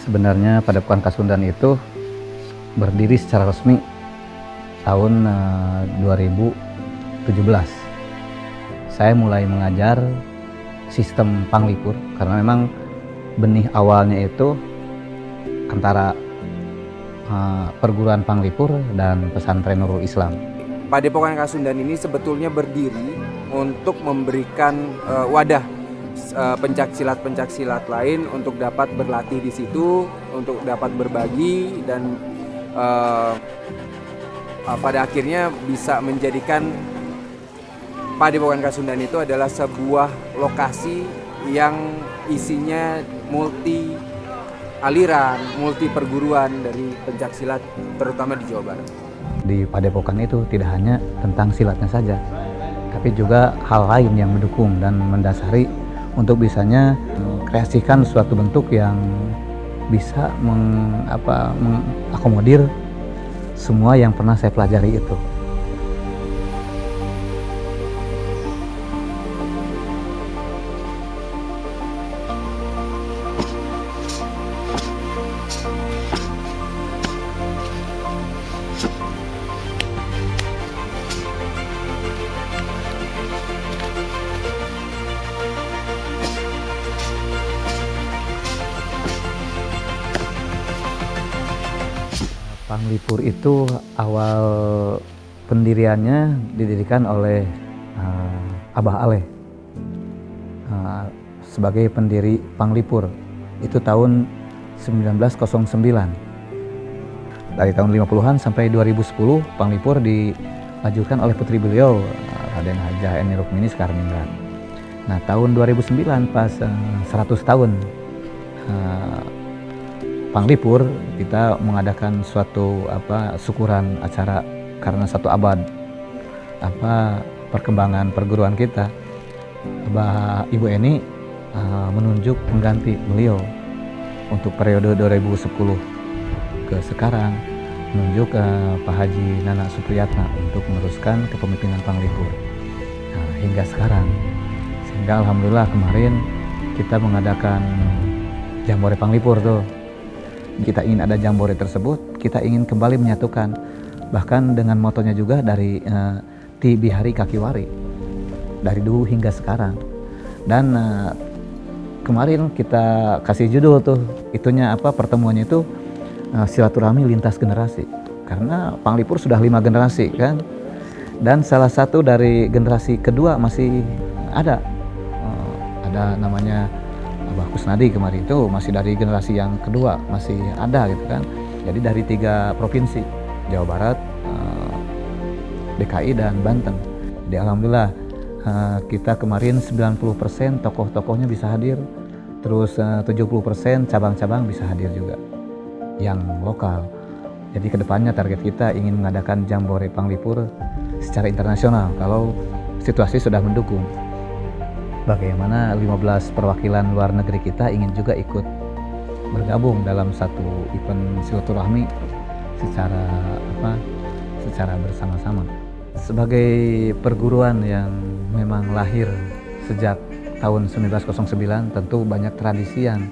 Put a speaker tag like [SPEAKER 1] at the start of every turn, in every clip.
[SPEAKER 1] Sebenarnya Padepokan Kasundan itu berdiri secara resmi tahun 2017. Saya mulai mengajar sistem Panglipur karena memang benih awalnya itu antara perguruan Panglipur dan pesantren Nurul Islam.
[SPEAKER 2] Padepokan Kasundan ini sebetulnya berdiri untuk memberikan wadah pencak-silat lain untuk dapat berlatih di situ, untuk dapat berbagi dan pada akhirnya bisa menjadikan Padepokan Kasundan itu adalah sebuah lokasi yang isinya multi aliran, multi perguruan dari pencaksilat terutama di Jawa Barat.
[SPEAKER 1] Di Padepokan itu tidak hanya tentang silatnya saja, tapi juga hal lain yang mendukung dan mendasari untuk bisanya mengkreasikan suatu bentuk yang bisa mengakomodir semua yang pernah saya pelajari itu. Panglipur itu awal pendiriannya didirikan oleh Abah Aleh sebagai pendiri Panglipur. Itu tahun 1909. Dari tahun 50-an sampai 2010 Panglipur dimajukan oleh putri beliau Raden Hajah Eni Rukmini Soekarningrat. Nah, tahun 2009 pas 100 tahun Panglipur, kita mengadakan suatu syukuran acara karena 1 abad perkembangan perguruan kita. Ibu Eni menunjuk pengganti beliau untuk periode 2010 ke sekarang, menunjuk Pak Haji Nana Supriyatna untuk meneruskan kepemimpinan Panglipur hingga sekarang. Sehingga alhamdulillah kemarin kita mengadakan Jambore Panglipur tuh. Kita ingin ada jambore tersebut, kita ingin kembali menyatukan, bahkan dengan motonya juga dari Ti Bihari Kakiwari, dari dulu hingga sekarang. Dan kemarin kita kasih judul tuh, pertemuannya itu silaturahmi lintas generasi, karena Panglipur sudah 5 generasi kan, dan salah satu dari generasi kedua masih ada namanya Abah Kusnadi kemarin itu masih dari generasi yang kedua, masih ada gitu kan. Jadi dari 3 provinsi, Jawa Barat, DKI dan Banten. Jadi alhamdulillah kita kemarin 90% tokoh-tokohnya bisa hadir, terus 70% cabang-cabang bisa hadir juga yang lokal. Jadi kedepannya target kita ingin mengadakan Jambore Panglipur secara internasional kalau situasi sudah mendukung. Bagaimana 15 perwakilan luar negeri kita ingin juga ikut bergabung dalam satu event silaturahmi secara bersama-sama. Sebagai perguruan yang memang lahir sejak tahun 1909, tentu banyak tradisi yang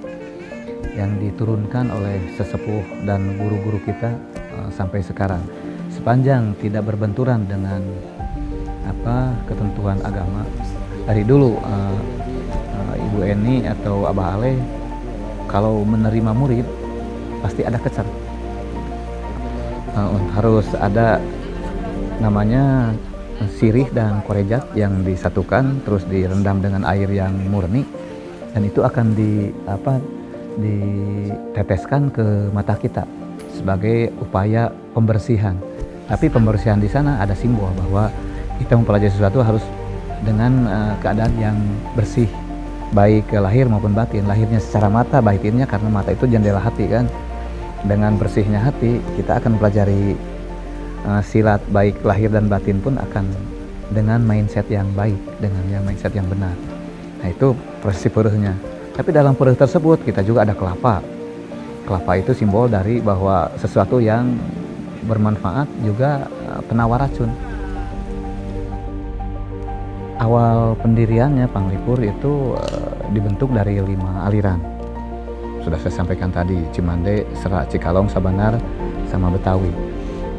[SPEAKER 1] diturunkan oleh sesepuh dan guru-guru kita sampai sekarang. Sepanjang tidak berbenturan dengan ketentuan agama. Dari dulu Ibu Eni atau Abah Ale kalau menerima murid pasti ada kecer. Harus ada namanya sirih dan korejat yang disatukan, terus direndam dengan air yang murni, dan itu akan diteteskan ke mata kita sebagai upaya pembersihan. Tapi pembersihan di sana ada simbol bahwa kita mempelajari sesuatu harus dengan keadaan yang bersih, baik lahir maupun batin. Lahirnya secara mata, batinnya karena mata itu jendela hati kan. Dengan bersihnya hati, kita akan mempelajari silat baik lahir dan batin pun akan dengan mindset yang baik, dengan mindset yang benar. Nah, itu proses puruhnya. Tapi dalam puruh tersebut kita juga ada kelapa. Kelapa itu simbol dari bahwa sesuatu yang bermanfaat juga penawar racun. Awal pendiriannya Panglipur itu dibentuk dari 5 aliran. sudah saya sampaikan tadi, Cimande, Serak, Cikalong, Sabandar, sama Betawi.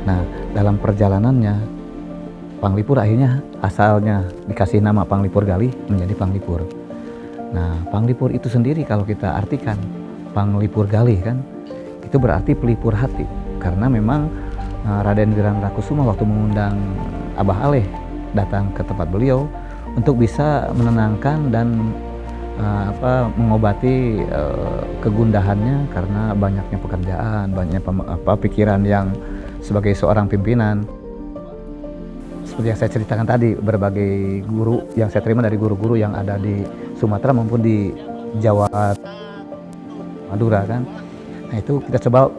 [SPEAKER 1] Nah, dalam perjalanannya, Panglipur akhirnya asalnya dikasih nama Panglipur Galih menjadi Panglipur. Nah, Panglipur itu sendiri kalau kita artikan, Panglipur Galih kan, itu berarti pelipur hati. Karena memang Raden Wirantakusuma waktu mengundang Abah Aleh datang ke tempat beliau untuk bisa menenangkan dan mengobati kegundahannya karena banyaknya pekerjaan, banyaknya pikiran yang sebagai seorang pimpinan. Seperti yang saya ceritakan tadi, berbagai guru yang saya terima dari guru-guru yang ada di Sumatera maupun di Jawa, Madura kan. Nah, itu kita coba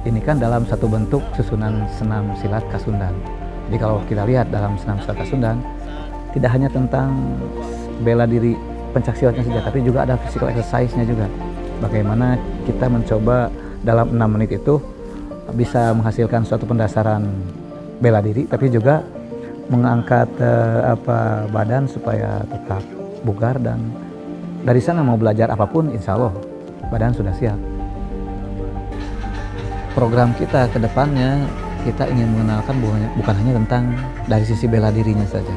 [SPEAKER 1] ini kan dalam satu bentuk susunan senam silat Kasundan. Jadi kalau kita lihat dalam senam silat Kasundan, tidak hanya tentang bela diri pencak silatnya saja, tapi juga ada physical exercise-nya juga. Bagaimana kita mencoba dalam 6 menit itu bisa menghasilkan suatu pendasaran bela diri, tapi juga mengangkat badan supaya tetap bugar, dan dari sana mau belajar apapun insya Allah badan sudah siap. Program kita ke depannya, kita ingin mengenalkan bukan hanya tentang dari sisi bela dirinya saja,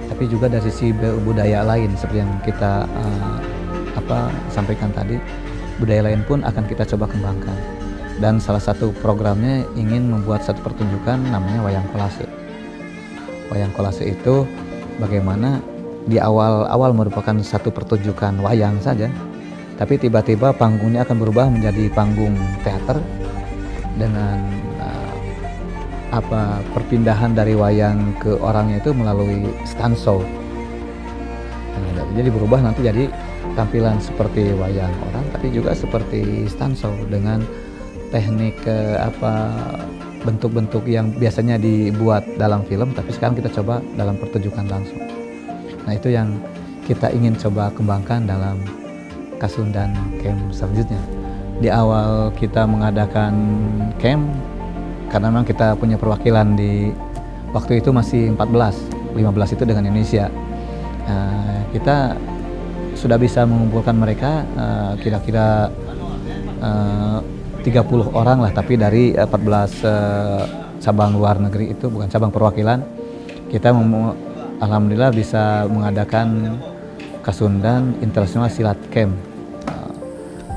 [SPEAKER 1] tapi juga dari sisi budaya lain seperti yang kita sampaikan tadi. Budaya lain pun akan kita coba kembangkan. Dan salah satu programnya ingin membuat satu pertunjukan namanya Wayang Kolase. Wayang Kolase itu bagaimana di awal-awal merupakan satu pertunjukan wayang saja, tapi tiba-tiba panggungnya akan berubah menjadi panggung teater dengan perpindahan dari wayang ke orangnya itu melalui stand show. Nah, jadi berubah nanti jadi tampilan seperti wayang orang, tapi juga seperti stand show dengan teknik bentuk-bentuk yang biasanya dibuat dalam film, tapi sekarang kita coba dalam pertunjukan langsung. Nah, itu yang kita ingin coba kembangkan dalam Kasundan Camp selanjutnya. Di awal kita mengadakan camp, karena memang kita punya perwakilan di waktu itu masih 15 itu dengan Indonesia. Kita sudah bisa mengumpulkan mereka kira-kira 30 orang lah, tapi dari 14 cabang luar negeri itu, bukan cabang perwakilan. Kita alhamdulillah bisa mengadakan Kasundan International Silat Camp.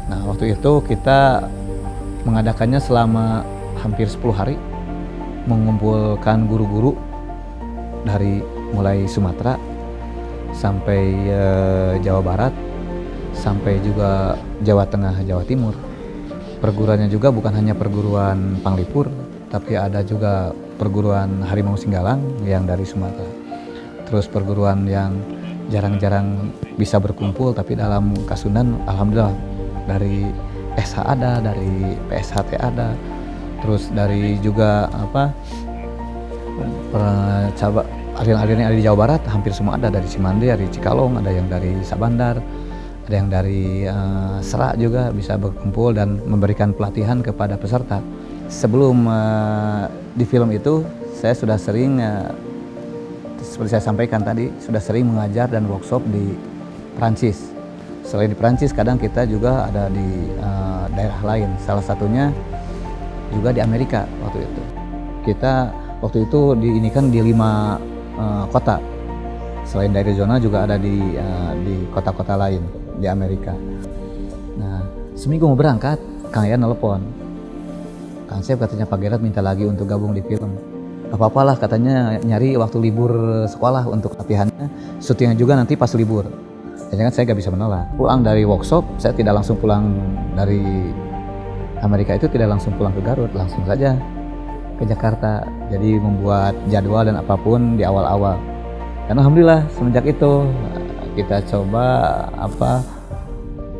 [SPEAKER 1] Nah, waktu itu kita mengadakannya selama hampir 10 hari, mengumpulkan guru-guru dari mulai Sumatera sampai Jawa Barat, sampai juga Jawa Tengah, Jawa Timur. Perguruannya juga bukan hanya perguruan Panglipur, tapi ada juga perguruan Harimau Singgalang yang dari Sumatera. Terus perguruan yang jarang-jarang bisa berkumpul, tapi dalam Kasundan alhamdulillah dari SH ada, dari PSHT ada, terus dari juga aliran-aliran yang ada di Jawa Barat hampir semua ada, dari Cimande, dari Cikalong, ada yang dari Sabandar, ada yang dari Serak juga bisa berkumpul dan memberikan pelatihan kepada peserta. Sebelum di film itu saya sudah sering seperti saya sampaikan tadi, sudah sering mengajar dan workshop di Perancis. Selain di Perancis, kadang kita juga ada di daerah lain, salah satunya juga di Amerika waktu itu. Kita waktu itu diinikan di 5 kota. Selain dari zona juga ada di kota-kota lain di Amerika. Nah, seminggu mau berangkat, Kang Yan nelpon. Kang Sep, katanya Pak Gerard minta lagi untuk gabung di film. Apa-apalah, katanya nyari waktu libur sekolah untuk latihannya, syutingnya juga nanti pas libur. Jadi kan saya gak bisa menolak. Pulang dari workshop, saya tidak langsung pulang dari Amerika itu, tidak langsung pulang ke Garut, langsung saja ke Jakarta. Jadi membuat jadwal dan apapun di awal-awal. Karena alhamdulillah semenjak itu kita coba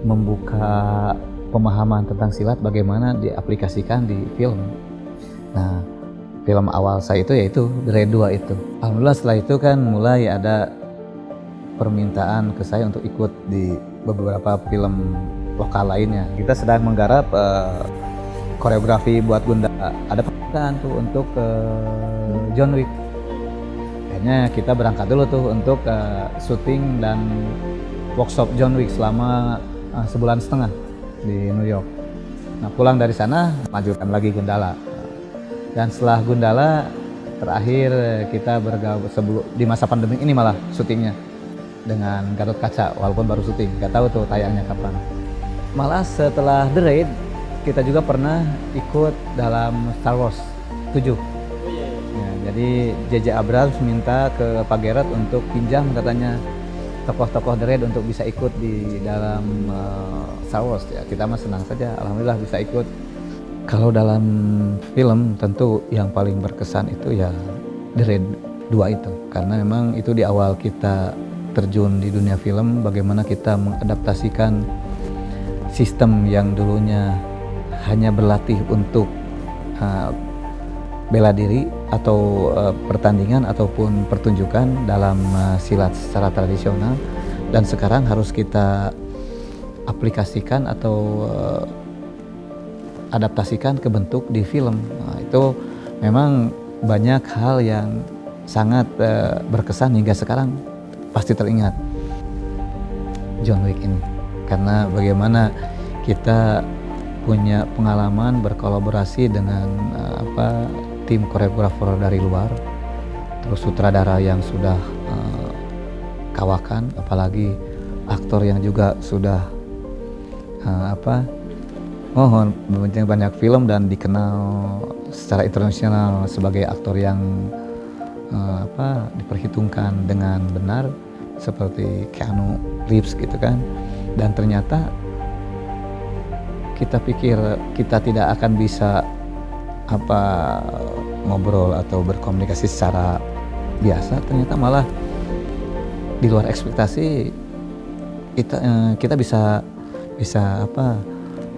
[SPEAKER 1] membuka pemahaman tentang silat bagaimana diaplikasikan di film. Nah, film awal saya itu yaitu Grade 2 itu. Alhamdulillah setelah itu kan mulai ada permintaan ke saya untuk ikut di beberapa film lokal lainnya. Kita sedang menggarap koreografi buat Gunda. Ada permintaan tuh untuk John Wick. Akhirnya kita berangkat dulu tuh untuk syuting dan workshop John Wick selama sebulan setengah di New York. Nah, pulang dari sana lanjutkan lagi Gundala. Dan setelah Gundala terakhir kita bergabung di masa pandemi ini malah syutingnya dengan Gatot Kaca, walaupun baru syuting, nggak tahu tuh tayangnya kapan. Malah setelah The Raid kita juga pernah ikut dalam Star Wars 7. Ya, jadi J.J. Abrams minta ke Pak Gerard untuk pinjam katanya tokoh-tokoh The Raid untuk bisa ikut di dalam Star Wars. Ya, kita mah senang saja, alhamdulillah bisa ikut. Kalau dalam film tentu yang paling berkesan itu ya The Raid 2 itu, karena memang itu di awal kita terjun di dunia film, bagaimana kita mengadaptasikan sistem yang dulunya hanya berlatih untuk bela diri atau pertandingan ataupun pertunjukan dalam silat secara tradisional, dan sekarang harus kita aplikasikan atau adaptasikan ke bentuk di film. Nah, itu memang banyak hal yang sangat berkesan hingga sekarang pasti teringat John Wick ini, karena bagaimana kita punya pengalaman berkolaborasi dengan tim koreografer dari luar, terus sutradara yang sudah kawakan, apalagi aktor yang juga sudah banyak film dan dikenal secara internasional sebagai aktor yang diperhitungkan dengan benar, seperti Keanu Reeves gitu kan. Dan ternyata kita pikir kita tidak akan bisa ngobrol atau berkomunikasi secara biasa, ternyata malah di luar ekspektasi kita bisa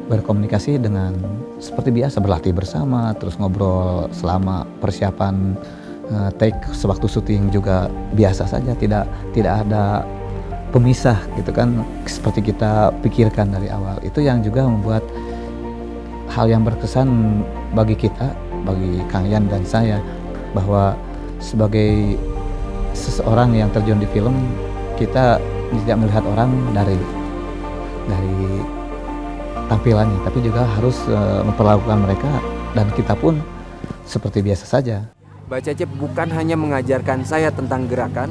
[SPEAKER 1] berkomunikasi dengan seperti biasa, berlatih bersama, terus ngobrol selama persiapan take sewaktu syuting juga biasa saja, tidak ada pemisah gitu kan, seperti kita pikirkan dari awal. Itu yang juga membuat hal yang berkesan bagi kita, bagi Kang Yan dan saya, bahwa sebagai seseorang yang terjun di film, kita tidak melihat orang dari tampilannya, tapi juga harus memperlakukan mereka dan kita pun seperti biasa saja.
[SPEAKER 2] Mbak Cecep bukan hanya mengajarkan saya tentang gerakan,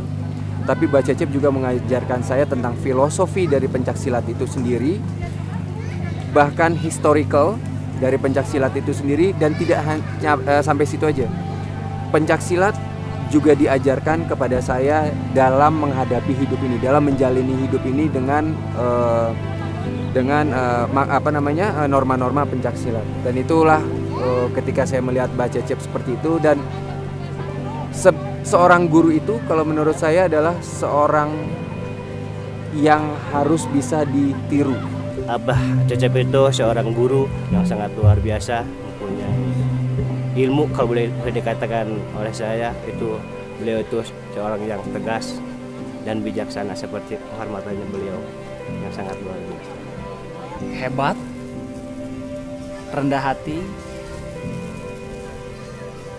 [SPEAKER 2] tapi Mbak Cecep juga mengajarkan saya tentang filosofi dari pencaksilat itu sendiri, bahkan historical dari pencaksilat itu sendiri. Dan tidak hanya sampai situ aja, pencaksilat juga diajarkan kepada saya dalam menghadapi hidup ini, dalam menjalani hidup ini dengan norma-norma pencaksilat. Dan itulah ketika saya melihat Mbak Cecep seperti itu, dan seorang guru itu kalau menurut saya adalah seorang yang harus bisa ditiru.
[SPEAKER 3] Abah Cecep itu seorang guru yang sangat luar biasa, mempunyai ilmu, kalau boleh dikatakan oleh saya itu beliau itu seorang yang tegas dan bijaksana, seperti kehormatannya beliau yang sangat luar biasa.
[SPEAKER 4] Hebat, rendah hati,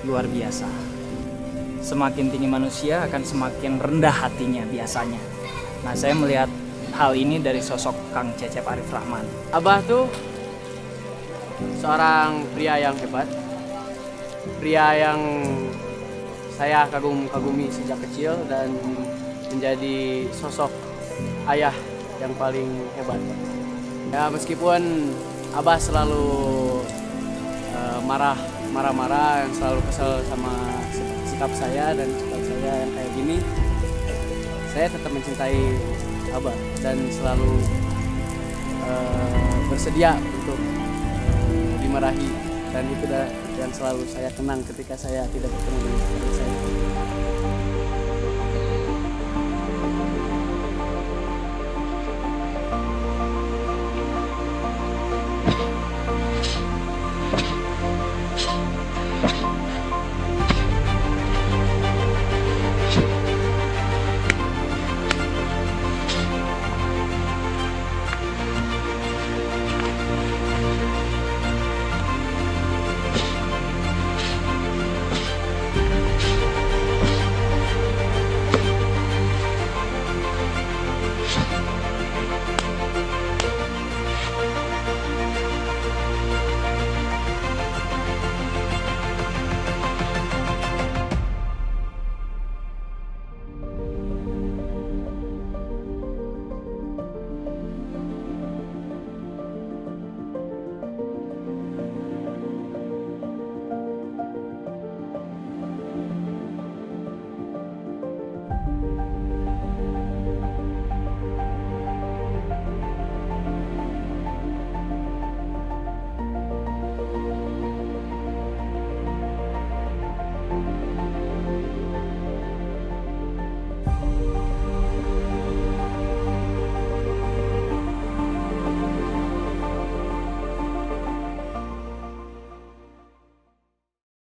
[SPEAKER 4] luar biasa. Semakin tinggi manusia akan semakin rendah hatinya biasanya. Nah, saya melihat hal ini dari sosok Kang Cecep Arif Rahman.
[SPEAKER 5] Abah tuh seorang pria yang hebat, pria yang saya kagumi sejak kecil, dan menjadi sosok ayah yang paling hebat. Ya, meskipun Abah selalu marah-marah, yang selalu kesel sama sikap saya dan sikap saya yang kayak gini, saya tetap mencintai Abah dan selalu bersedia untuk dimarahi, dan itu yang selalu saya kenang ketika saya tidak bertemu dengan istri saya.